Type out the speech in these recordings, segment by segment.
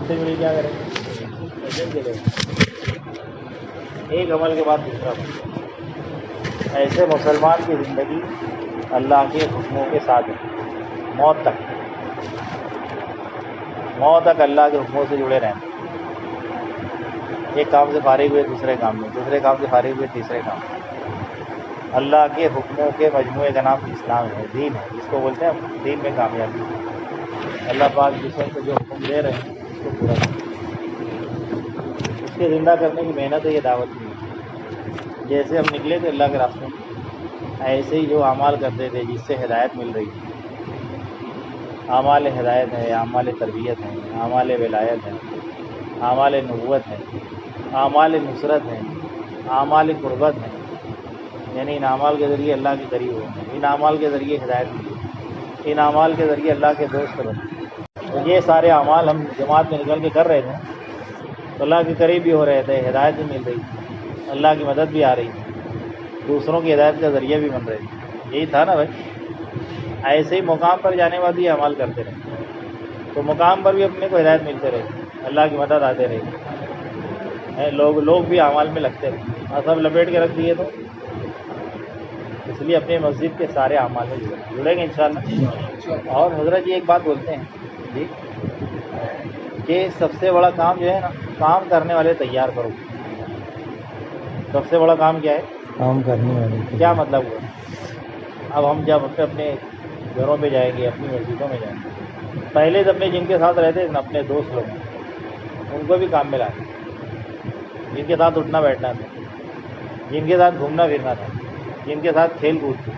سے ملی کیا کریں گے؟ ایک عمل کے بعد دوسرا عمل۔ ایسے مسلمان کی زندگی اللہ کے حکموں کے ساتھ ہے موت تک اللہ کے حکموں سے جڑے رہنا۔ ایک کام سے فارغ ہوئے دوسرے کام میں، دوسرے کام سے فارغ ہوئے تیسرے کام میں۔ اللہ کے حکموں کے مجموعے کا نام اسلام ہے، دین ہے، جس کو بولتے ہیں دین میں کامیابی۔ اللہ پاک جسم کو جو حکم دے رہے ہیں اس کو پورا کریں، اس کے زندہ کرنے کی محنت ہے، یہ دعوت نہیں ہے۔ جیسے ہم نکلے تھے اللہ کے راستے میں، ایسے ہی جو اعمال کرتے تھے جس سے ہدایت مل رہی تھی، اعمال ہدایت ہے، اعمال تربیت ہے، اعمال ولایت ہے، اعمال نبوت ہے، اعمال نصرت ہے، اعمال قربت ہے، یعنی ان اعمال کے ذریعے اللہ کے قریب ہونا، ان اعمال کے ذریعے ہدایت ملی، ان اعمال کے ذریعے اللہ کے دوست بنے۔ تو یہ سارے اعمال ہم جماعت میں نکل کے کر رہے تھے تو اللہ کے قریب بھی ہو رہے تھے، ہدایت بھی مل رہی تھی، اللہ کی مدد بھی آ رہی تھی، دوسروں کی ہدایت کا ذریعہ بھی بن رہے تھے۔ یہی تھا نا بھائی۔ ایسے ہی مقام پر جانے بعد یہ عمل کرتے رہے تو مقام پر بھی اپنے کو ہدایت ملتے رہے، اللہ کی مدد آتے رہے، لوگ بھی اعمال میں لگتے رہے، اور سب لپیٹ کے رکھ دیے تو اس لیے اپنے مسجد کے سارے اعمال میں جڑیں گے انشاءاللہ۔ اور حضرت جی ایک بات بولتے ہیں جی کہ سب سے بڑا کام جو ہے نا، کام کرنے والے تیار کرو۔ سب سے بڑا کام کیا ہے؟ کام کرنے والے۔ کیا مطلب ہوا؟ اب ہم جب اپنے گھروں پہ جائیں گے، اپنی مسجدوں میں جائیں گے، پہلے تو اپنے جن کے ساتھ رہتے تھے اپنے دوست لوگ، ان کو بھی کام میں لائیں، جن کے ساتھ اٹھنا بیٹھنا تھا، جن کے ساتھ گھومنا پھرنا تھا، جن کے ساتھ کھیل کود تھی،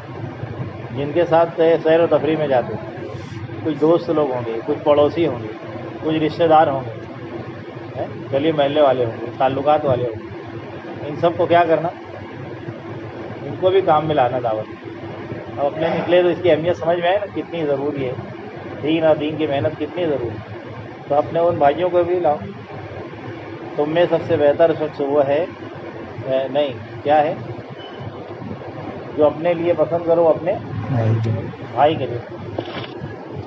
جن کے ساتھ سیر و تفریح میں جاتے تھے، کچھ دوست لوگ ہوں گے، کچھ پڑوسی ہوں گے، کچھ رشتہ دار ہوں گے، گلی محلے والے ہوں گے، تعلقات والے ہوں گے، ان سب کو کیا کرنا؟ ان کو بھی کام میں لانا دعوت۔ اب اپنے نکلے تو اس کی اہمیت سمجھ میں آئے نا کتنی ضروری ہے، دین اور دین کی محنت کتنی ضروری ہے، تو اپنے ان بھائیوں کو بھی لاؤ۔ تم میں سب سے بہتر شخص وہ ہے نہیں کیا ہے جو اپنے لیے پسند کرو اپنے بھائی کے لیے،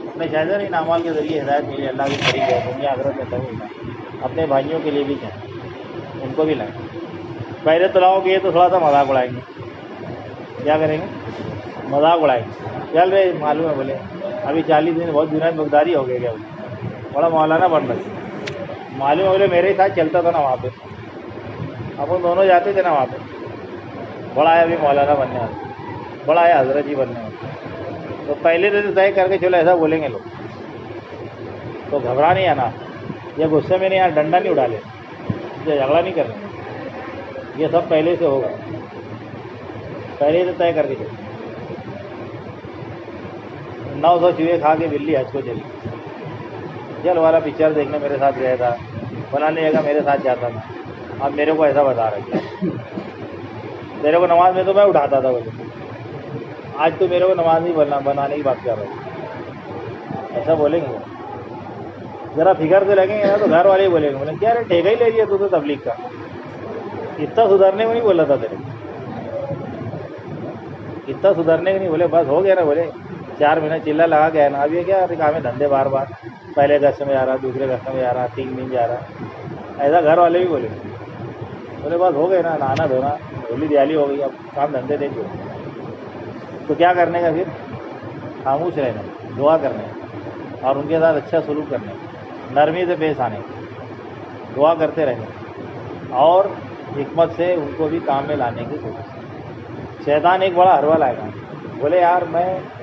اپنے شاید ان اعمال کے ذریعے ہدایت ملی، اللہ کے قریب ہے، دنیا آخرت میں تب ہوگا۔ اپنے بھائیوں کے لیے بھی کہیں، ان کو بھی لائیں۔ پہلے تو لاؤ گے تو تھوڑا سا مذاق اڑائیں گے، کیا کریں گے؟ مذاق اڑائیں گے، چل رہے معلوم ہے بولے ابھی 40 دن بہت جنید مقداری ہو گئے، کیا بڑا مولانا بن رہے، معلوم ہے بولے میرے ساتھ چلتا تھا نا وہاں پہ، اپن دونوں جاتے تھے نا وہاں پہ، بڑا ہے ابھی مولانا بننے والا، بڑا ہے حضرت جی بننے والا، تو پہلے تو طے کر کے چلو ایسا بولیں گے لوگ، تو گھبرا نہیں آنا، یہ غصے میں نہیں آنا، ڈنڈا نہیں اڑا لے، جھگڑا نہیں کرنا، یہ سب پہلے سے ہوگا، پہلے سے طے کر کے چلو۔ 900 چوہے کھا کے بلی حج کو چلی، جل والا پکچر دیکھنے میرے ساتھ گیا تھا، بنانے جگہ میرے ساتھ جاتا تھا، اب میرے کو ایسا بتا رہا ہے، میرے کو نماز میں تو میں اٹھاتا تھا بولے، آج تو میرے کو نماز نہیں بنانے کی بات کر رہا ہوں، ایسا بولیں گے؟ ذرا فکر سے لگیں گے نا تو گھر والے ہی بولیں گے، بولیں کیا رے ٹھیکہ ہی لے لیا تو تبلیغ کا، اتنا سدھرنے کو نہیں بولا تھا تیرے، اتنا سدھرنے کو نہیں بولے، بس ہو گیا نا بولے 4 مہینے چلا لگا کے ہے نا، اب یہ کیا کام ہے دھندے بار بار، پہلے گشت میں جا رہا، دوسرے گشت میں جا رہا، 3 دن جا رہا، ایسا گھر والے بھی بولے، بولے بس ہو گئے نا، نہانا دھونا، ہولی دیوالی ہو گئی، اب کام دھندے دیکھ دو، تو کیا کرنے کا پھر؟ خاموش رہنا، دعا کرنے اور ان کے ساتھ اچھا سلوک کرنے، نرمی سے پیش آنے، دعا کرتے رہنے اور حکمت سے ان کو بھی کام میں لانے کی کوشش۔ شیطان ایک بڑا ہروا لائے گا، بولے یار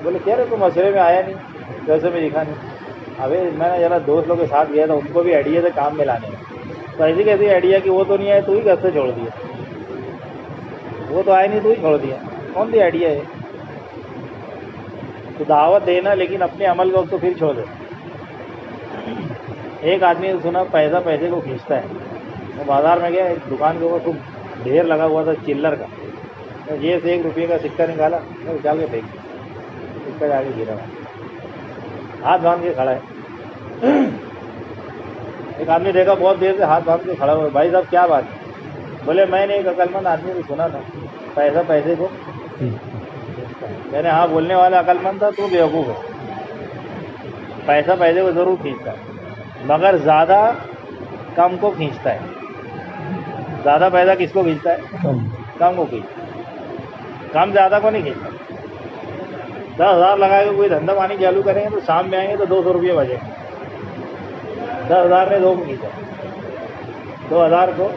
بولے کیا رہے تو مشورے میں آیا نہیں، ویسے میں دکھا نہیں، ابھی میں نے ذرا دوست لوگ کے ساتھ گیا تھا، ان کو بھی آئیڈیا تھے کام میں لانے کا، تو ایسی کیسی آئیڈیا کہ وہ تو نہیں آئے تو ہی گھر سے چھوڑ دیا، وہ تو آئے نہیں تو ہی چھوڑ دیا، کون سی آئیڈیا ہے؟ تو دعوت دینا لیکن اپنے عمل کو تو پھر چھوڑ دے۔ ایک آدمی نے سنا پیسے کو کھینچتا ہے، وہ بازار میں گیا، ایک دکان کے اوپر خوب ڈھیر لگا ہوا تھا چلر کا، جیب سے 1 روپے کا سکہ نکالا، نکال کے پھینک دیا، سکہ جا کے گرا، ہاتھ باندھ کے کھڑا ہے۔ ایک آدمی دیکھا بہت دیر سے ہاتھ باندھ کے کھڑا ہوا، بھائی صاحب کیا بات ہے؟ بولے میں نے ایک عقل مند آدمی سے سنا تھا پیسے کو، میں نے ہاں بولنے والا عقل مند تھا، تو بیوقوف ہے، پیسے کو ضرور کھینچتا ہے، مگر زیادہ کم کو کھینچتا ہے. زیادہ پیدا کس کو کھینچتا ہے؟ کم کو کھینچتا ہے. کم زیادہ کو نہیں کھینچتا. 10,000 لگا کے کوئی دھندا پانی چالو کریں گے تو شام میں آئیں گے تو 200 روپئے بچیں گے. 10,000 نے 2 کو کھینچا. 2,000 کو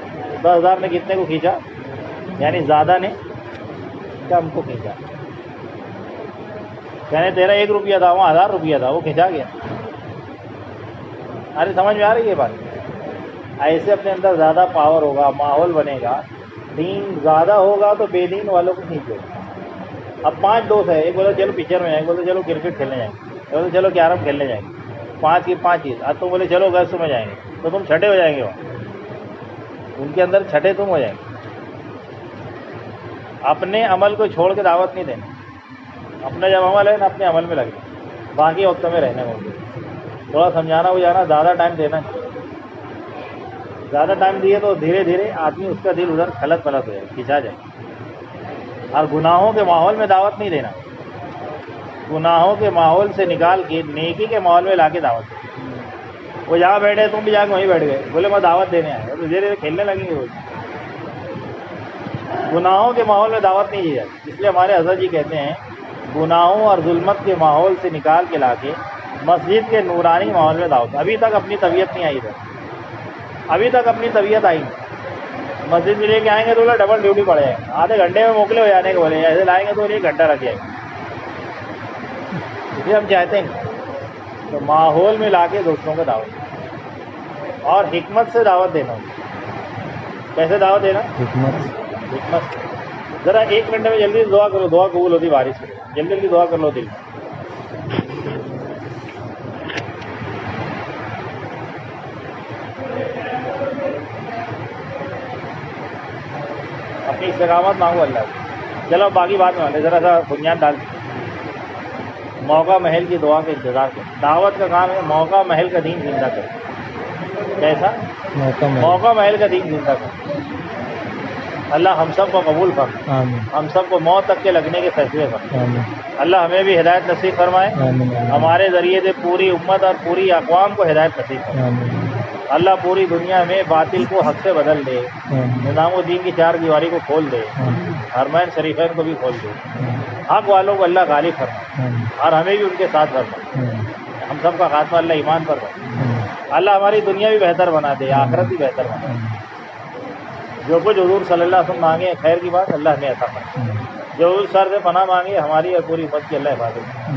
10,000 نے کتنے کو کھینچا؟ یعنی زیادہ نے کم کو کھینچا. یعنی تیرا 1 روپیہ تھا وہ 1,000 روپیہ تھا وہ کھینچا گیا. ارے سمجھ میں آ رہی ہے بات؟ ایسے اپنے اندر زیادہ پاور ہوگا، ماحول بنے گا، دین زیادہ ہوگا تو بے دین والوں کو کھینچے گا. اب 5 دوست ہیں، ایک بولے چلو پکچر میں جائیں گے، بولے چلو کرکٹ کھیلنے جائیں گے، بولے چلو کیرم کھیلنے جائیں گے. 5 کی 5 چیز. اب تم بولے چلو گیسٹ میں جائیں گے تو تم چھٹے ہو جائیں گے. وہاں ان کے اندر چھٹے تم ہو جائیں گے. اپنے عمل کو چھوڑ کے دعوت نہیں دینا. اپنا جب عمل ہے نا اپنے عمل میں لگنا، باقی وقت میں رہنے میں تھوڑا سمجھانا بجھانا، زیادہ ٹائم دینا. زیادہ ٹائم دیے تو دھیرے دھیرے آدمی اس کا دل ادھر خلط پلط ہو جائے، کھینچا جائے. اور گناہوں کے ماحول میں دعوت نہیں دینا. گناہوں کے ماحول سے نکال کے نیکی کے ماحول میں لا کے دعوت دے. وہ جہاں بیٹھے تم بھی جا کے وہیں بیٹھ گئے، بولے میں دعوت دینے آیا، تو دھیرے دھیرے کھیلنے لگیں گے. گناہوں کے ماحول میں دعوت نہیں دی جاتی. اس لیے ہمارے حضرت جی کہتے ہیں گناہوں اور ظلمت کے ماحول سے نکال کے لا کے مسجد کے نورانی ماحول میں دعوت. ابھی تک اپنی طبیعت نہیں آئی ادھر، ابھی تک اپنی طبیعت آئی نہیں. مسجد میں لے کے آئیں گے تو ڈبل ڈیوٹی پڑ جائے گا. آدھے گھنٹے میں موکلے ہو جانے کے بولے، ایسے لائیں گے تو 1 گھنٹہ رکھ جائیں گے. اس لیے ہم چاہتے ہیں تو ماحول میں لا کے دوستوں کو دعوت اور حکمت سے دعوت دینا. کیسے دعوت دینا؟ حکمت. ذرا 1 گھنٹے میں جلدی دعا کرو، دعا قبول ہوتی بارش میں. جلدی جلدی دعا کر لو دل میں. اپنی استقامت مانگو اللہ سے. چلو باقی بات میں ذرا سا بنیاد ڈال. موقع محل کی دعا کا انتظار کرو. دعوت کا کام ہے موقع محل کا دین زندہ کرو. کیسا؟ موقع محل کا دین زندہ کرو. اللہ ہم سب کو قبول فرمائے، ہم سب کو موت تک کے لگنے کے فیصلے فرمائے. اللہ ہمیں بھی ہدایت نصیب فرمائے، ہمارے ذریعے سے پوری امت اور پوری اقوام کو ہدایت نصیب فرمائے. اللہ پوری دنیا میں باطل کو حق سے بدل دے، نظام الدین کی 4 دیواری کو کھول دے، حرمین شریفین کو بھی کھول دے. حق والوں کو اللہ غالب فرمائے اور ہمیں بھی ان کے ساتھ فرمائے. ہم سب کا خاتمہ اللہ ایمان پر فرمائے. اللہ ہماری دنیا بھی بہتر بنا دے، آخرت بھی بہتر بنا دے. جو کچھ حضور صلی اللہ علیہ وسلم مانگے خیر کی بات اللہ ہمیں عطا فرمائے. جو اس شر سے پناہ مانگے ہماری اور پوری امت کی اللہ حفاظت کرے.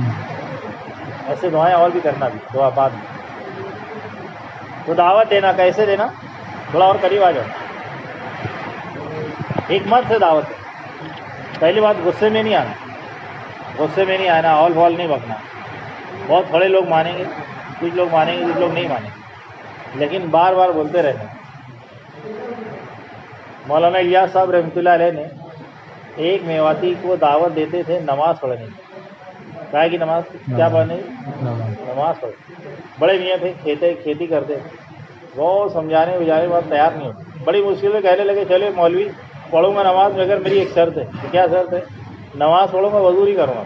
ایسے دعائیں اور بھی کرنا بھی دعا بعد میں. تو دعوت دینا کیسے دینا؟ تھوڑا اور قریب آ جاؤ. حکمت سے دعوت ہے. پہلی بات غصے میں نہیں آنا. غصے میں نہیں آنا، اول بول نہیں بکنا. بہت تھوڑے لوگ مانیں گے، کچھ لوگ مانیں گے، کچھ لوگ نہیں مانیں گے، لیکن بار بار بولتے رہنا. مولانا الیاس صاحب رحمۃ اللہ علیہ نے ایک میواتی کو دعوت دیتے تھے نماز پڑھنے کی. کہا کہ نماز کیا پڑھنے؟ نماز پڑھنے. بڑے میاں تھے، کھیتی کرتے تھے. وہ سمجھانے بجانے بات تیار نہیں ہوتے. بڑی مشکل سے کہنے لگے چلے مولوی پڑھوں گا نماز مگر میری ایک شرط ہے. کیا شرط ہے؟ نماز پڑھوں گا وضو نہیں کروں گا.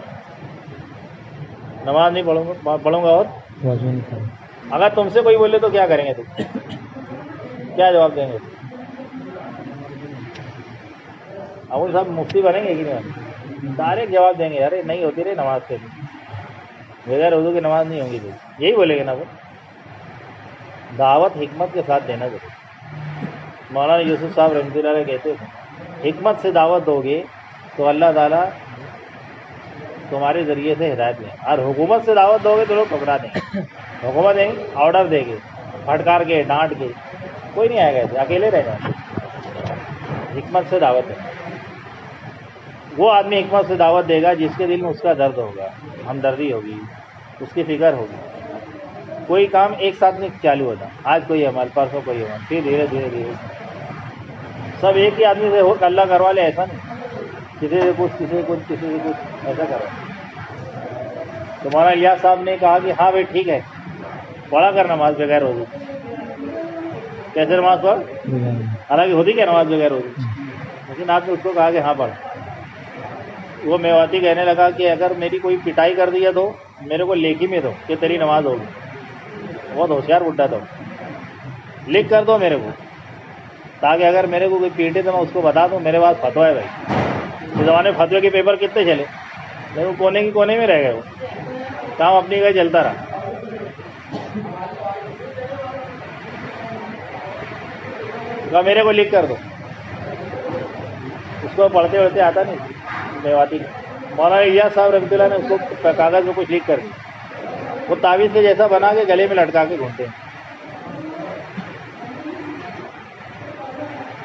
نماز نہیں پڑھوں گا اور وضو نہیں کروں گا. اگر تم سے کوئی بولے تو کیا کریں گے تم؟ کیا جواب دیں گے؟ ابو صاحب مفتی بنیں گے کہ نہیں؟ ڈائریکٹ جواب دیں گے ارے نہیں ہوتی رہے نماز کے بغیر وضو کی نماز نہیں ہوگی. یہی بولے گے نا وہ. دعوت حکمت کے ساتھ دینا ضرور. مولانا یوسف صاحب رحمۃ اللہ علیہ کہتے تھے حکمت سے دعوت دو گے تو اللہ تعالیٰ تمہارے ذریعے سے ہدایت دیں. اور حکومت سے دعوت دو گے تو لوگ گھبرا دیں گے. حکومت دیں گے، آرڈر دے گے، پھٹکار کے ڈانٹ کے. کوئی نہیں آئے گا ایسے، اکیلے رہ جائیں. حکمت سے دعوت ہے. وہ آدمی حکمت سے دعوت دے گا جس کے دل میں اس کا درد ہوگا، ہمدردی ہوگی، اس کی فکر ہوگی. کوئی کام ایک ساتھ نہیں چالو ہوتا. آج کوئی عمل، پرسوں کوئی عمل، پھر دھیرے دھیرے دھیرے سب ایک ہی آدمی سے ہو اللہ کروا لے ایسا نہیں. کسی سے کچھ، کسی سے کچھ، کسی سے کچھ ایسا کروا. تمہارا الیاس صاحب نے کہا کہ ہاں بھائی ٹھیک ہے پڑھا کر نماز بغیر وضو. کیسے نماز پڑھ؟ حالانکہ ہوتی کیا نماز بغیر وضو، لیکن آپ نے اس کو کہا کہ ہاں پڑھ. وہ میواتی کہنے لگا کہ اگر میری کوئی پٹائی کر دیا تو میرے کو لیکھی میں دو کہ تیری نماز ہوگی. بہت ہوشیار بڈھا تھا. لکھ کر دو میرے کو, تاکہ اگر میرے کو کوئی پیٹے تو میں اس کو بتا دوں میرے پاس فتویٰ ہے بھائی. اس زمانے میں فتوے کے پیپر کتنے چلے, لیکن کونے کی کونے میں رہ گئے, وہ کام اپنی کا چلتا رہا. کہا میرے کو لکھ کر دو. اس کو پڑھتے پڑھتے آتا نہیں میواتی. مولانا الیاس صاحب رحمۃ اللہ نے اس کو کاغذ میں کچھ لکھ کر دی. وہ تعویذ کے جیسا بنا کے گلے میں لٹکا کے گھومتے ہیں.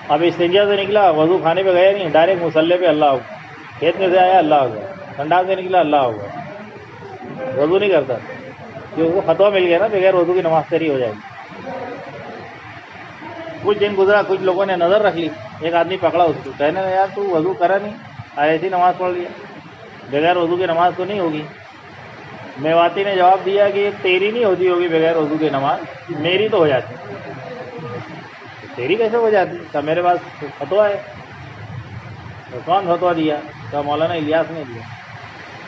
اب استنجا سے نکلا, وضو کھانے پہ گیا نہیں, ڈائریکٹ مصلے پہ اللہ ہوگا. کھیت میں سے آیا اللہ ہوگا, ٹھنڈا سے نکلا اللہ ہوگا. وضو نہیں کرتا کیونکہ فتویٰ مل گیا نا بغیر وضو کی نماز تیری ہو جائے گی. کچھ دن گزرا, کچھ لوگوں نے نظر رکھ لی. ایک آدمی پکڑا اس کو, کہنے لگا یار تو وضو کرا نہیں, ایسی نماز پڑھ لیا, بغیر وضو کی نماز تو نہیں ہوگی. میواتی نے جواب دیا کہ تیری نہیں ہوتی ہوگی بغیر وضو کی نماز, میری تو ہو جاتی. تیری کیسے ہو جاتی؟ کہا میرے پاس فتویٰ ہے. تو کون فتویٰ دیا؟ کہا مولانا الیاس نے دیا.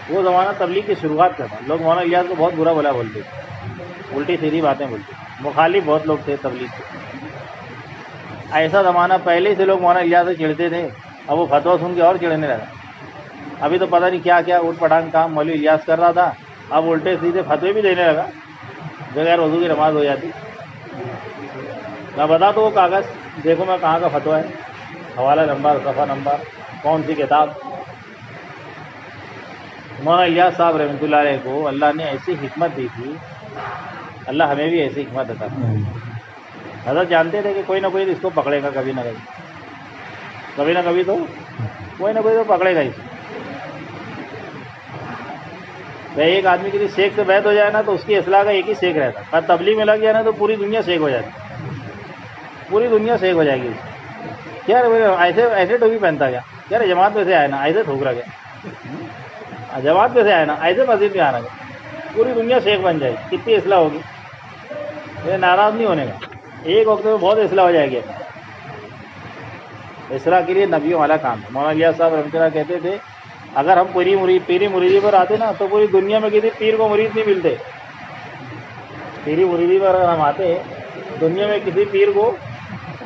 وہ زمانہ تبلیغ کی شروعات کا تھا. لوگ مولانا الیاس کو بہت برا بھلا بولتے تھے, الٹی سیدھی باتیں بولتے تھے, مخالف بہت لوگ تھے تبلیغ کے. ایسا زمانہ پہلے سے لوگ مولانا الیاس سے چڑھتے تھے, اب وہ فتویٰ سن کے اور چڑھنے لگا. ابھی تو پتہ نہیں کیا کیا اوٹ پٹانگ کام مولوی الیاس کر رہا تھا, اب الٹے سیدھے فتوے بھی دینے لگا بغیر وضو کی نماز ہو جاتی. میں بتا دو وہ کاغذ, دیکھو میں کہاں کا فتویٰ ہے, حوالہ نمبر, صفحہ نمبر, کون سی کتاب. مولانا الیاس صاحب رحمۃ اللہ علیہ کو اللہ نے ایسی حکمت دی تھی, اللہ ہمیں بھی ایسی حکمت عطا کی. حضرت جانتے تھے کہ کوئی نہ کوئی اس کو پکڑے گا, کبھی نہ کبھی تو کوئی نہ کوئی تو پکڑے گا اس کو. ایک آدمی کے لیے شیخ سے بیعت ہو جائے نا تو اس کی اصلاح کا ایک ہی شیخ رہتا, اور تبلیغ میں لگ جائے نا تو پوری دنیا شیخ ہو جاتی, پوری دنیا شیخ ہو جائے گی. کیا ایسے ٹوپی پہنتا گیا, کیا جماعت میں سے آئے نا ایسے ٹھوک رہا گیا, جماعت میں سے آئے نا ایسے مسجد میں آنا گیا, پوری دنیا شیخ بن جائے گی. کتنی اصلاح ہوگی, یہ ناراض نہیں ہونے کا, ایک وقت میں بہت اصلاح ہو جائے گی. اصلاح کے لیے نبیوں والا کام ہے. مولانا الیاس صاحب رحمۃ اللہ کہتے تھے اگر ہم پیری مریدی پر آتے نا تو پوری دنیا میں کسی پیر کو مرید نہیں ملتے. پیری مریدی پر اگر ہم آتے دنیا میں کسی پیر کو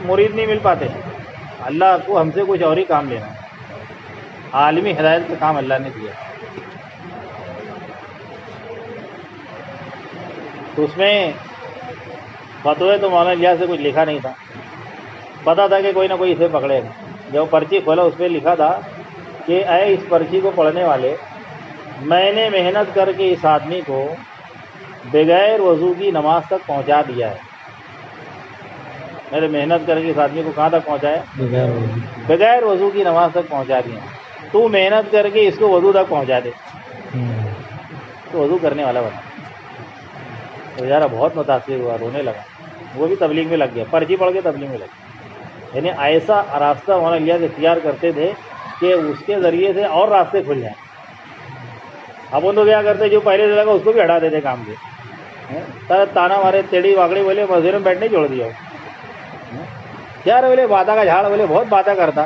مرید نہیں مل پاتے. اللہ کو ہم سے کچھ اور ہی کام لینا, عالمی ہدایت کا کام اللہ نے دیا. تو اس میں فتوے تو مولانا الیاس سے کچھ لکھا نہیں تھا, پتا تھا کہ کوئی نہ کوئی اسے پکڑے گا. جب پرچی کھولا اس پہ لکھا تھا کہ اے اس پرچی کو پڑھنے والے, میں نے محنت کر کے اس آدمی کو بغیر وضو کی نماز تک پہنچا دیا ہے. میں نے محنت کر کے اس آدمی کو کہاں تک پہنچایا؟ بغیر وضو کی نماز تک پہنچا دیا. تو محنت کر کے اس کو وضو تک پہنچا دے, تو وضو کرنے والا بنا. تو یار بہت متاثر ہوا, رونے لگا. وہ بھی تبلیغ میں لگ گیا, پرچی پڑھ کے تبلیغ میں لگ گیا. یعنی ایسا راستہ مولانا الیاس اختیار کرتے تھے کہ اس کے ذریعے سے اور راستے کھل جائیں. اب ان تو کیا کرتے, جو پہلے سے لگا اس کو بھی ہٹا دیتے کام سے. تانا مارے, تیڑی واگڑی بولے, مسجد میں بیٹھنے چھوڑ دیا. کیا بولے باتیں کا جھاڑ, بولے بہت باتیں کرتا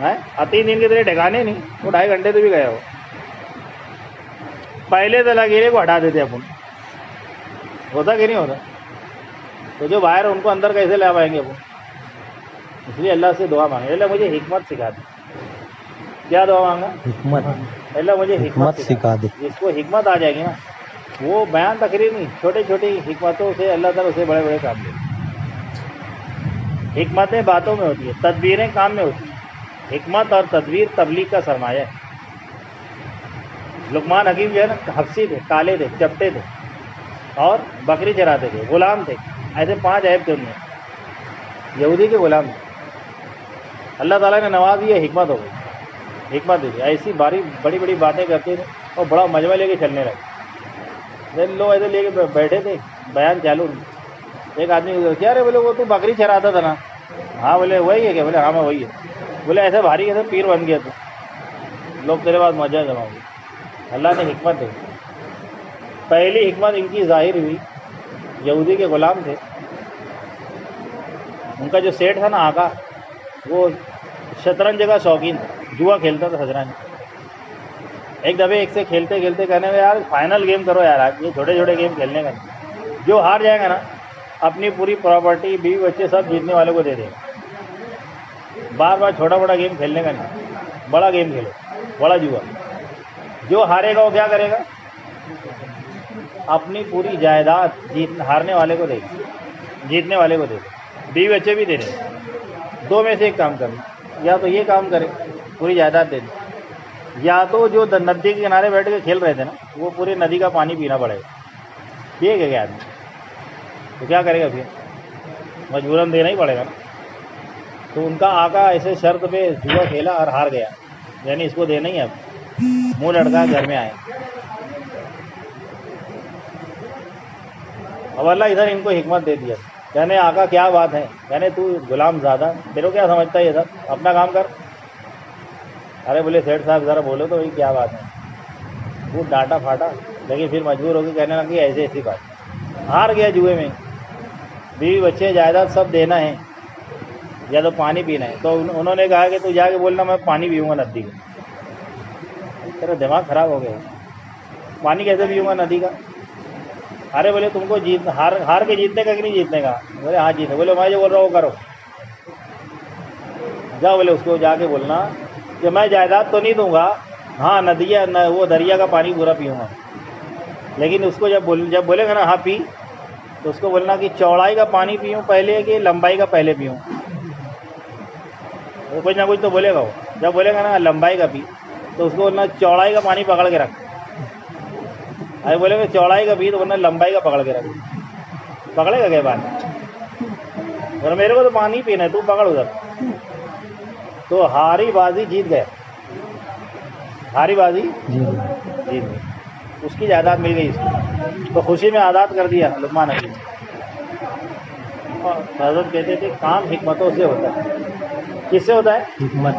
ہے, 3 دن کے تیرے ٹھکانے نہیں, وہ 2.5 گھنٹے سے بھی گئے ہو. پہلے سے لگے کو ہٹا دیتے اپن, ہوتا کہ نہیں ہوتا. تو جو باہر ان کو اندر کیسے لے پائیں گے اپن. اس لیے اللہ سے دعا مانگے, اللہ مجھے حکمت سکھا دے. کیا دعا مانگا؟ حکمت. اللہ مجھے حکمت سکھا دے. جس کو حکمت آ جائے گی نا وہ بیان تقریر نہیں, چھوٹی چھوٹی حکمتوں سے اللہ تعالیٰ اسے بڑے بڑے کام دے. حکمتیں باتوں میں ہوتی ہے, تدبیریں کام میں ہوتی ہیں. حکمت اور تدبیر تبلیغ کا سرمایہ ہے. لقمان حکیم جو ہے نا حفصی تھے, کالے تھے, چپٹے تھے, اور بکری چراتے تھے, غلام تھے. ایسے 5 عیب تھے ان میں, یہودی کے غلام تھے. اللہ تعالیٰ نے نواز دیا, حکمت ہو گئی, حکمت دی. ایسی بڑی بڑی باتیں کرتے تھے اور بڑا مجمع لے کے چلنے لگے. لوگ ایسے لے کے بیٹھے تھے, بیان چالو. ایک آدمی کیا رہے, بولے وہ تو بکری چراتا تھا نا. ہاں بولے وہی ہے کیا؟ بولے ہاں میں وہی ہے. بولے ایسے بھاری ایسے پیر بن گیا تو لوگ تیرے بعد موجہ جمع ہوئی. اللہ نے حکمت دی. پہلی حکمت ان کی ظاہر ہوئی, یہودی کے غلام تھے. ان کا جو سیٹ تھا نا آقا, وہ شطرنج کا شوقین تھا, جوا کھیلتا تھا شطرنج. ایک دفعہ ایک سے کھیلتے کھیلتے کہنے میں یار فائنل گیم کرو یار, آج یہ چھوٹے چھوٹے گیم کھیلنے کا نہیں. جو ہار جائے گا نا اپنی پوری پراپرٹی بیوی بچے سب جیتنے والے کو دے دے گا. بار بار چھوٹا بڑا گیم کھیلنے کا نہیں, بڑا گیم کھیلو, بڑا جوا. جو ہارے گا وہ کیا کرے گا, اپنی پوری جائیداد ہارنے والے کو دے گا, جیتنے والے کو دے گا. بیوی بچے بھی دے دے. دو میں سے ایک کام کرنا, یا تو یہ کام کرے پوری جائیداد دے دے, یا تو جو ندی کے کنارے بیٹھ کے کھیل رہے تھے نا وہ پوری ندی کا پانی پینا پڑے گا. ٹھیک ہے کیا آدمی تو کیا کرے گا, پھر مجبوراً دینا ہی پڑے گا نا. تو ان کا آقا ایسے شرط پہ جوا کھیلا اور ہار گیا, یعنی اس کو دینا ہی. اب منہ لڑکا گھر میں آئے. اب اللہ ادھر ان کو حکمت دے دیا, کہنے آقا کیا بات ہے, کہنے تو غلام زیادہ, میرے کو کیا سمجھتا ہے یہ سب, اپنا کام کر. ارے بولے سیٹھ صاحب ذرا بولو تو کیا بات ہے. وہ ڈانٹا پھاٹا, لیکن پھر مجبور ہو کے کہنے لگا کہ ایسے ایسی بات. ہار گیا جوئے میں, بیوی بچے جائیداد سب دینا ہے یا تو پانی پینا ہے. تو انہوں نے کہا کہ تو جا کے بولنا میں پانی پیوں گا ندی کا. تیرا دماغ خراب ہو گیا, پانی کیسے پیوں گا ندی کا. ارے بولے تم کو ہار کے جیتنے کا کہ نہیں جیتنے کا. بولے ہاں جیتنے. بولے میں جو بول رہا ہوں وہ کرو. جا بولے اس کو جا کے بولنا کہ میں جائیداد تو نہیں دوں گا, ہاں ندیا وہ دریا کا پانی پورا پیوں گا, لیکن اس کو جب بولے گا نا ہاں پی, تو اس کو بولنا کہ چوڑائی کا پانی پیوں پہلے کہ لمبائی کا پہلے پیوں. وہ کچھ نہ کچھ تو بولے گا. وہ جب بولے گا نا لمبائی کا پی, تو اس کو بولنا چوڑائی کا پانی پکڑ کے رکھ. ارے بولے گا چوڑائی کا پی, تو بولنا لمبائی کا پکڑ کے رکھ. پکڑے گا کیا پانی, اور میرے کو تو پانی پینا ہے, تو پکڑ ادھر. تو ہاری بازی جیت گیا, ہاری بازی جیت گئی. اس کی جائیداد مل گئی اس کو, تو خوشی میں آزاد کر دیا لقمان حکیم. حضرت کہتے تھے کام حکمتوں سے ہوتا ہے. کس سے ہوتا ہے, حکمت.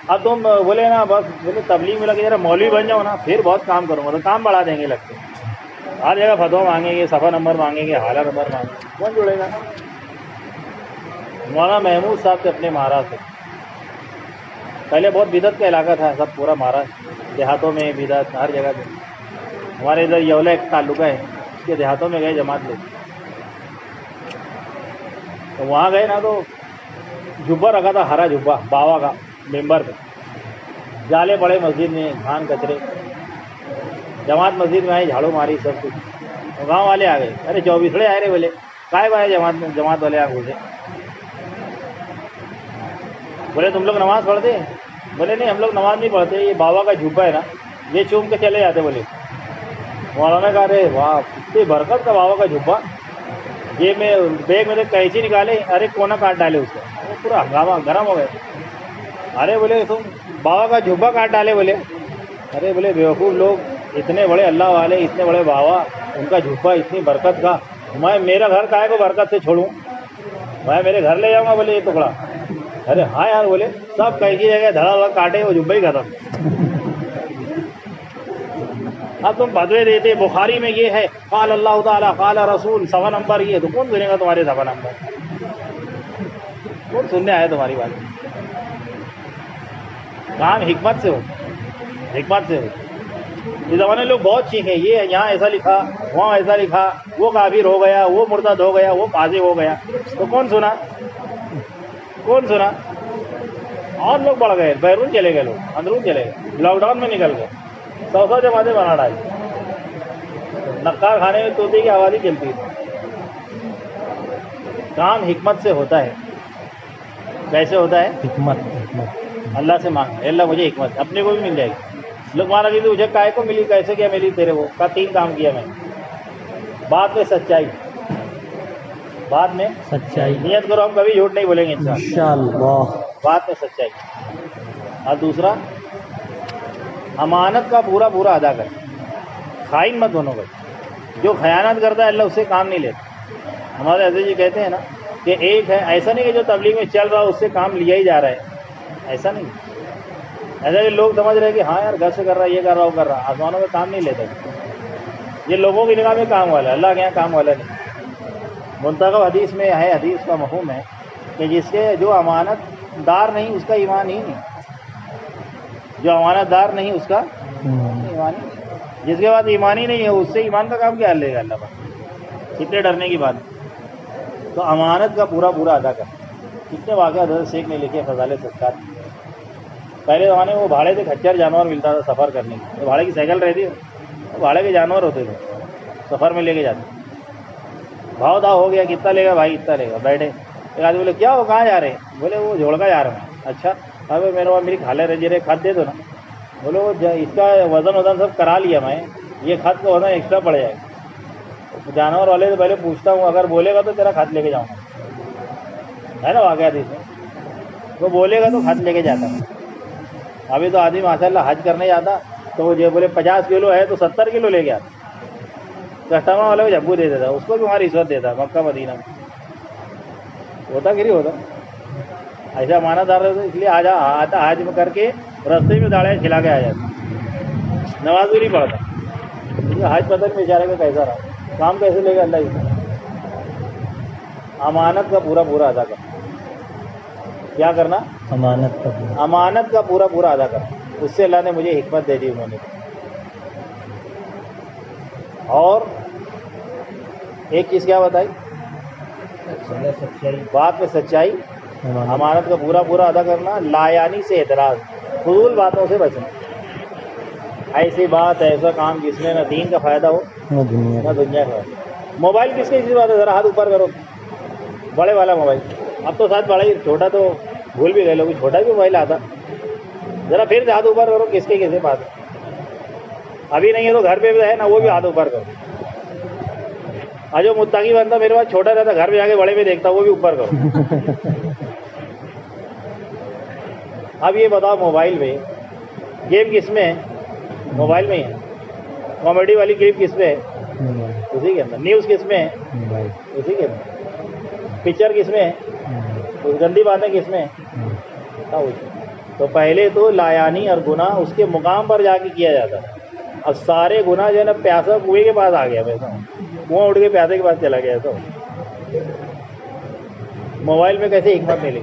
اب تم بولے نا بس بولے تبلیغ میں لگے ذرا مولوی بن جاؤ نا, پھر بہت کام کروں گا, تو کام بڑھا دیں گے لگتے. ہر جگہ فتوا مانگیں گے, صفحہ نمبر مانگیں گے, حالہ نمبر مانگیں گے, کون جڑے گا. مولانا محمود صاحب سے اپنے مہاراشٹر سے, پہلے بہت بدعت کا علاقہ تھا سب, پورا مہاراشٹر دیہاتوں میں بدعت ہر جگہ پہ. ہمارے ادھر یولا ایک تعلقہ ہے, اس کے دیہاتوں میں گئے جماعت لے, تو وہاں گئے نا تو جبہ رکھا تھا, ہرا جبہ باوا کا ممبر پہ, جالے پڑے مسجد میں, دھان کچرے. جماعت مسجد میں آئی, جھاڑو ماری سب کچھ. گاؤں والے آ گئے, ارے 24 آئے رے. بولے کائے کو آئے جماعت میں, جماعت والے آ گئے. بولے تم لوگ نماز پڑھتے ہیں. بولے نہیں ہم لوگ نماز نہیں پڑھتے, یہ بابا کا جھبا ہے نا یہ چوم کے چلے جاتے. بولے مولانا کہا ارے واہ اتنی برکت کا بابا کا جھبا. یہ میں بیگ میں سے قینچی نکالے, ارے کونا کاٹ ڈالے اس کا, پورا ہنگامہ گرم ہو گئے. ارے بولے تم بابا کا جھبا کاٹ ڈالے. بولے ارے بولے بیوقوف لوگ, اتنے بڑے اللہ والے, اتنے بڑے بابا, ان کا جھبا اتنی برکت کا, میں میرا گھر کائے کو برکت سے چھوڑوں, میں میرے گھر لے جاؤں گا. بولے یہ ٹکڑا. ارے ہاں یار, بولے سب قینچی جگہ دھڑا دھڑا کاٹے, وہ جھبا ہی ختم. اب تم بدوے دیتے, بخاری میں یہ ہے قال اللہ تعالیٰ قال رسول, صفحہ نمبر یہ, تو کون سنے گا تمہارے صفحہ نمبر, کون سننے آئے تمہاری بات. کام حکمت سے ہو, حکمت سے ہو. اس زمانے لوگ بہت سیکھے, یہ یہاں ایسا لکھا, وہاں ایسا لکھا, وہ کافر ہو گیا, وہ مرتد ہو گیا, وہ فاسق ہو گیا, تو کون سنا, کون سنا. اور لوگ بڑھ گئے, بیرون چلے گئے لوگ, اندرون چلے گئے, لاک ڈاؤن میں نکل گئے, 100 جماعتیں بنا ڈالی. نقار خانے میں طوطے کی آواز ہی چلتی ہے. کام حکمت سے ہوتا ہے. کیسے ہوتا ہے, حکمت. اللہ سے مانگ, اللہ مجھے حکمت, اپنے کو بھی مل جائے گی. لوگ مانا کہ مجھے کائے کو ملی, کیسے کیا ملی تیرے کو, کا 3 کام کیا میں. بات میں سچائی, بات میں سچائی, نیت کرو ہم کبھی جھوٹ نہیں بولیں گے انشاءاللہ. بات میں سچائی. اور دوسرا امانت کا پورا پورا ادا کر, خائن مت بنو بھائی. جو خیانت کرتا ہے اللہ اس سے کام نہیں لیتا. ہمارے حضرت جی کہتے ہیں نا کہ ایک ہے, ایسا نہیں کہ جو تبلیغ میں چل رہا اس سے کام لیا ہی جا رہا ہے, ایسا نہیں. ایسا کہ لوگ سمجھ رہے ہیں کہ ہاں یار گھر سے کر رہا ہے, یہ کر رہا, وہ کر رہا, آسمانوں میں کام نہیں لیتا. یہ لوگوں کی نگاہ میں کام والا ہے, اللہ کے یہاں کام والا نہیں. منتخب حدیث میں ہے, حدیث کا مفہوم ہے کہ جس کے جو امانت دار نہیں اس کا ایمان ہی نہیں, جو امانت دار نہیں اس کا ایمان ہی نہیں. جس کے بعد ایمان ہی نہیں ہے اس سے ایمان کا کام کیا لے گا اللہ پاک. کتنے ڈرنے کی بات. تو امانت کا پورا پورا ادا کر. کتنے واقعات حضرت شیخ نے لکھے فضائل صدقات. پہلے زمانے میں وہ بھاڑے سے کھچر جانور ملتا تھا سفر کرنے کی. تو بھاڑے کی سائیکل رہتی ہے، بھاڑے کے جانور ہوتے تھے، سفر میں لے کے جاتے. بھاؤ دھاؤ ہو گیا، کتنا لے گا بھائی، اتنا لے گا. بیٹھے ایک آدمی بولے کیا ہو، کہاں جا رہے ہیں؟ بولے وہ جھوڑکا جا رہا ہوں. اچھا ابھی میری کھالے رہ جی کھاد دے دو نا. بولے وہ اس کا وزن سب کرا لیا میں، یہ کھاد کا وزن ایکسٹرا پڑ جائے گا. جانور والے سے پہلے پوچھتا ہوں، اگر بولے گا تو تیرا کھاد لے کے جاؤں گا. ہے نا واقعات اس میں. وہ بولے گا تو کھاد لے کے جاتا. ابھی تو آدمی ماشاء اللہ حج کرنے جاتا تو وہ جو بولے 50 کلو ہے تو 70 کلو لے کے آتا. کسٹمر والے کو جھبو دے دیتا، اس کو بھی وہاں رشوت دیتا. مکہ مدینہ میں ہوتا کہ نہیں ہوتا ایسا امانت دار. اس لیے آتا حج میں کر کے رستے میں داڑیاں کھلا کے آ جاتا، نماز بھی نہیں پڑھتا. حج پتہ نہیں بیچارے کا کیسا رہا، کام کیسے لے گا اللہ اس میں. امانت کا پورا پورا ادا کرنا. کیا کرنا؟ امانت کا پورا پورا ادا کرنا. اس سے اللہ نے مجھے حکمت دے دی انہوں نے. اور ایک چیز کیا بتائی؟ بات میں سچائی. امانت کا پورا پورا ادا کرنا. لایانی سے اعتراض، فضول باتوں سے بچنا. ایسی بات ایسا کام جس میں نہ دین کا فائدہ ہو نہ دنیا کا. موبائل کس کی بات ہے؟ ذرا ہاتھ اوپر کرو. بڑے والا موبائل. اب تو ساتھ بڑا ہی، چھوٹا تو بھول بھی گئے لوگ، چھوٹا بھی موبائل آتا. ذرا پھر سے ہاتھ اوپر کرو. کس کے کیسے بات ہے؟ ابھی نہیں ہے تو گھر پہ بھی ہے نا، وہ بھی ہاتھ اوپر کرو. جو متقی بنتا میرے پاس چھوٹا رہتا، گھر پہ جا کے بڑے میں دیکھتا، وہ بھی اوپر کرو. اب یہ بتاؤ، موبائل میں گیم کس میں ہے؟ موبائل میں ہی ہے. کامیڈی والی کلپ کس میں ہے؟ اسی کے اندر. نیوز کس میں ہے؟ اسی کے اندر. پکچر کس میں ہے؟ گندی باتیں کس میں ہے؟ تو پہلے تو لایانی اور گناہ اس کے مقام پر جا کے کیا جاتا ہے. اب سارے گناہ جو ہے نا پیاسا کنویں کے پاس آ گیا. ویسا کنواں اٹھ کے پیاسے کے پاس چلا گیا. تو موبائل میں کیسے حکمت ملے؟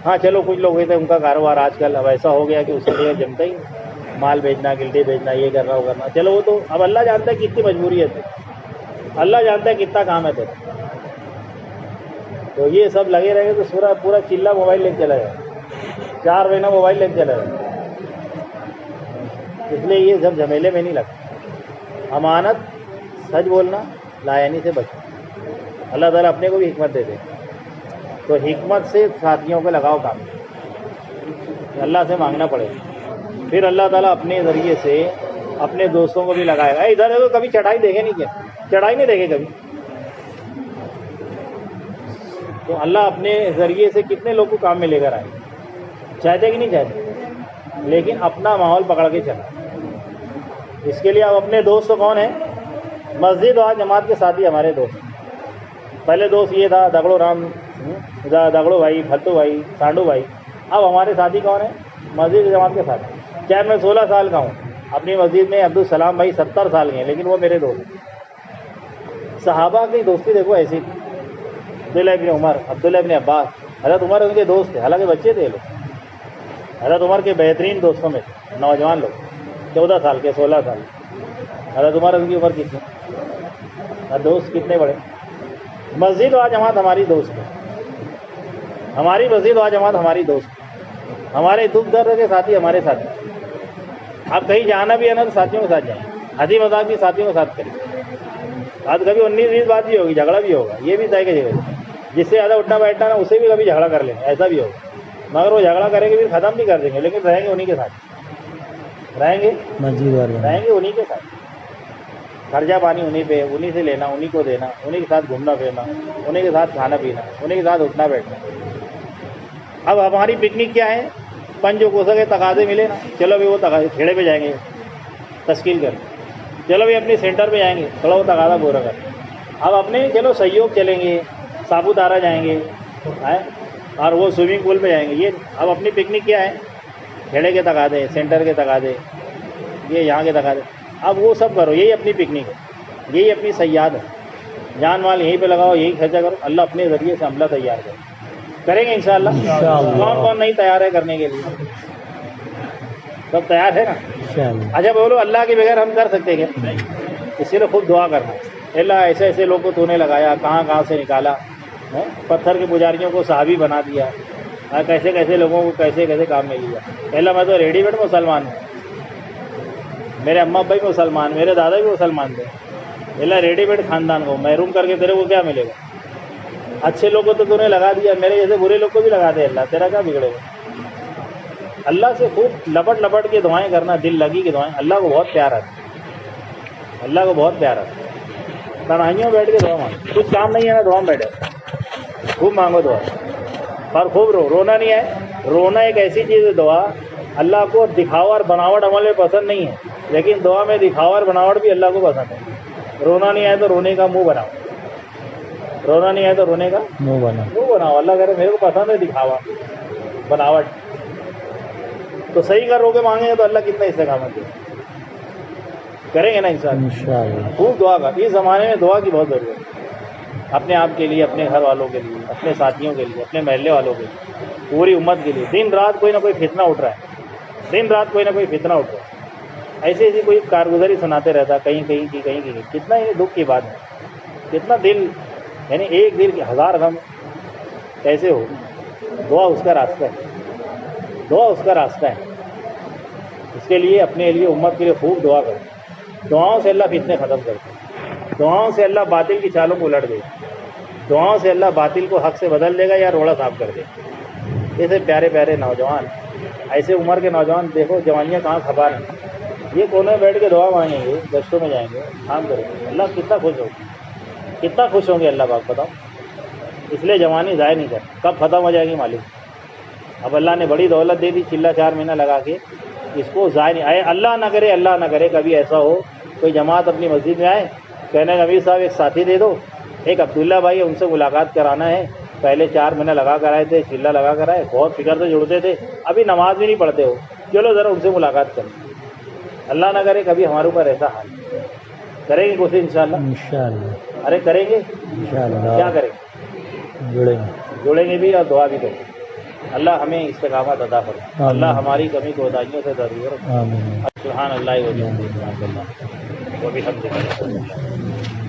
ہاں چلو کچھ لوگ ہوئے تھے، ان کا کاروبار آج کل اب ایسا ہو گیا کہ اس کے لیے جمتا ہی مال بیچنا، گلٹی بیچنا، یہ کرنا وہ کرنا. چلو وہ تو اب اللہ جانتا ہے کتنی مجبوری ہے، اللہ جانتا ہے کتنا کام ہے تو یہ سب لگے رہے گے تو پورا چلا موبائل لے کے چلا جائے. 4 مہینہ موبائل لے کے چلا جائے. اس لیے یہ سب جھمیلے میں نہیں لگتا. امانت، سچ بولنا، لایانی سے بچنا. اللہ تعالیٰ اپنے کو بھی حکمت دے دے. تو حکمت سے ساتھیوں کو لگاؤ کام، اللہ سے مانگنا پڑے. پھر اللہ تعالیٰ اپنے ذریعے سے اپنے دوستوں کو بھی لگائے گا. ادھر ہے تو کبھی چڑھائی دیکھے نہیں، کیا چڑھائی نہیں دیکھے کبھی. تو اللہ اپنے ذریعے سے کتنے لوگ کو کام میں لے کر آئے. چاہتے کہ نہیں چاہتے، لیکن اپنا ماحول پکڑ کے چلا. اس کے لیے اب اپنے دوست کون ہیں؟ مسجد اور جماعت کے ساتھی ہمارے دوست. پہلے دوست یہ تھا دگڑو رام، دگڑو بھائی، پھتو بھائی، سانڈو بھائی. اب ہمارے ساتھی کون ہیں؟ مسجد جماعت کے ساتھی. چاہے میں 16 سال کا ہوں، اپنی مسجد میں عبدالسلام بھائی 70 سال کے ہیں، لیکن وہ میرے دوست. صحابہ کی دوستی دیکھو ایسی تھی. عبداللہ ابن عمر، عبداللہ ابن عباس، حضرت عمر ان کے دوست تھے، حالانکہ بچے تھے لوگ. حضرت عمر کے بہترین دوستوں میں تھے نوجوان لوگ، 14 سال کے، 16 سال. حضرت عمر ان کی عمر کتنی، اور دوست کتنے بڑے. مسجد و جماعت ہماری دوست ہے، ہماری مسجد و جماعت ہماری دوست. ہمارے دکھ درد کے ساتھی ہمارے ساتھی. آپ کہیں جانا بھی ہے نا تو ساتھیوں کے ساتھ جائیں. ہنسی مذاق بھی ساتھیوں کے ساتھ کریں. آج کبھی 19-20 بات بھی ہوگی، جھگڑا بھی ہوگا، یہ بھی طے کی جگہ. جس سے زیادہ اٹھنا بیٹھنا نا اسے بھی کبھی جھگڑا کر لیں گے، ایسا بھی ہوگا. مگر وہ جھگڑا کریں گے پھر ختم بھی کر دیں گے، لیکن رہیں گے انہیں کے ساتھ. رہیں گے انہیں کے ساتھ. خرچہ پانی انہیں پہ، انہیں سے لینا، انہیں کو دینا، انہیں کے ساتھ گھومنا پھرنا، انہیں کے ساتھ کھانا پینا، انہیں کے ساتھ اٹھنا بیٹھنا. اب ہماری پکنک کیا ہے؟ پنجو کوسا کے تقاضے ملے نا، چلو بھی وہ تقاضے کھیڑے پہ جائیں گے تشکیل کر. چلو بھی اپنے سینٹر پہ جائیں گے، تھوڑا وہ تقاضا پورا کر. اب اپنے چلو سیوگ چلیں گے، ساپوتارہ جائیں گے، اور وہ سوئمنگ پول پہ جائیں گے. یہ اب اپنی پکنک کیا ہے؟ کھیڑے کے تقاضے، سینٹر کے تقاضے، یہ یہاں کے تقاضے. اب وہ سب کرو، یہی اپنی پکنک ہے، یہی اپنی سیاحت ہے. جان مال یہیں پہ لگاؤ، یہی خرچہ کرو. اللہ اپنے ذریعے سے عملہ تیار کریں گے انشاءاللہ. کون کون نہیں تیار ہے کرنے کے لیے؟ سب تیار ہے نا؟ اچھا بولو، اللہ کے بغیر ہم کر سکتے کیا؟ اس لیے خود دعا کرنا. اللہ ایسے ایسے لوگ کو تو نے لگایا، کہاں کہاں سے نکالا، پتھر کے پجاریوں کو صحابی بنا دیا، کیسے کیسے لوگوں کو کیسے کیسے کام میں لیا۔ اللہ میں تو ریڈی میڈ مسلمان ہوں، میرے اماں ابا بھی مسلمان، میرے دادا بھی مسلمان تھے۔ اللہ ریڈی میڈ خاندان کو محروم کر کے تیرے کو کیا ملے گا؟ اچھے لوگوں کو تو نے لگا دیا، میرے جیسے برے لوگ کو بھی لگا دے اللہ، تیرا کیا بگڑے گا؟ اللہ سے خوب لپٹ لپٹ کے دعائیں کرنا، دل لگی کی دعائیں، اللہ کو بہت پیارا ہے، اللہ کو بہت پیارا ہے۔ تنہائیوں میں بیٹھ کے دعا مانگو، کچھ کام نہیں ہے نا، دعا میں بیٹھے خوب مانگو دعا، اور خوب رونا نہیں ہے۔ رونا ایک ایسی چیز ہے دعا، اللہ کو دکھاوا اور بناوٹ عمل میں پسند نہیں ہے، لیکن دعا میں دکھاوا اور بناوٹ بھی اللہ کو پسند ہے۔ رونا نہیں آئے تو رونے کا منہ بناؤ، رونا نہیں آئے تو رونے کا منہ بناؤ۔ اللہ کرے میرے کو پسند ہے دکھاوا بناوٹ، تو صحیح کر رو کے مانگیں گے تو اللہ کتنا استقامت دے کریں گے نا انشاءاللہ۔ خوب دعا کر، اس زمانے میں دعا کی بہت ضرورت ہے، اپنے آپ کے لیے، اپنے گھر والوں کے لیے، اپنے ساتھیوں کے لیے، اپنے محلے والوں کے لیے، پوری امت کے لیے۔ دن رات کوئی نہ کوئی فتنہ اٹھ رہا ہے، دن رات کوئی نہ کوئی فتنہ اٹھ رہا ہے، ایسی ایسی کوئی کارگزاری سناتے رہتا، کہیں کہیں کی کہیں کی، کتنا یہ دکھ کی بات ہے، کتنا دل، یعنی ایک دل کے ہزار غم کیسے ہو۔ دعا اس کا راستہ ہے، دعا اس کا راستہ ہے، اس کے لیے اپنے لیے امت کے لیے خوب دعا کرو۔ دعاؤں سے اللہ فتنے ختم کرتے ہیں، دعاؤں سے اللہ باطل کی چالوں کو الٹ دے گا، دعاؤں سے اللہ باطل کو حق سے بدل دے گا یا روڑا صاف کر دے گا۔ ایسے پیارے پیارے نوجوان، ایسے عمر کے نوجوان دیکھو، جوانیاں کہاں کھپا رہے ہیں، یہ کونے میں بیٹھ کے دعا مانگیں گے، گشتوں میں جائیں گے، کام کریں گے، اللہ کتنا خوش ہوگا، کتنا خوش ہوں گے اللہ پاک، بتاؤ۔ اس لیے جوانی ضائع نہیں کرتی، کب ختم ہو جائے گی معلوم۔ اب اللہ نے بڑی دولت دے دی، چلا 4 مہینہ لگا کے، اس کو ضائع نہیں، اللہ نہ کرے، اللہ نہ کرے کبھی ایسا ہو کوئی جماعت اپنی مسجد میں آئے، کہنے امیر صاحب ایک ساتھی دے دو، ایک عبداللہ بھائی ان سے ملاقات کرانا ہے، پہلے 4 مہینہ لگا کر آئے تھے، چلا لگا کر آئے، بہت فکر سے جڑتے تھے، ابھی نماز بھی نہیں پڑھتے ہو، چلو ذرا ان سے ملاقات کریں۔ اللہ نہ کرے کبھی ہمارے اوپر ایسا حال، کریں گے کوشش انشاءاللہ، ارے کریں گے انشاءاللہ، کیا کریں گے، جڑیں گے بھی اور دعا بھی کریں گے۔ اللہ ہمیں استقامت عطا فرمائے، اللہ ہماری کمی کوتاہیوں سے درگزر۔ سبحان اللہ و بحمدہ، سبحان اللہ و بحمدہ۔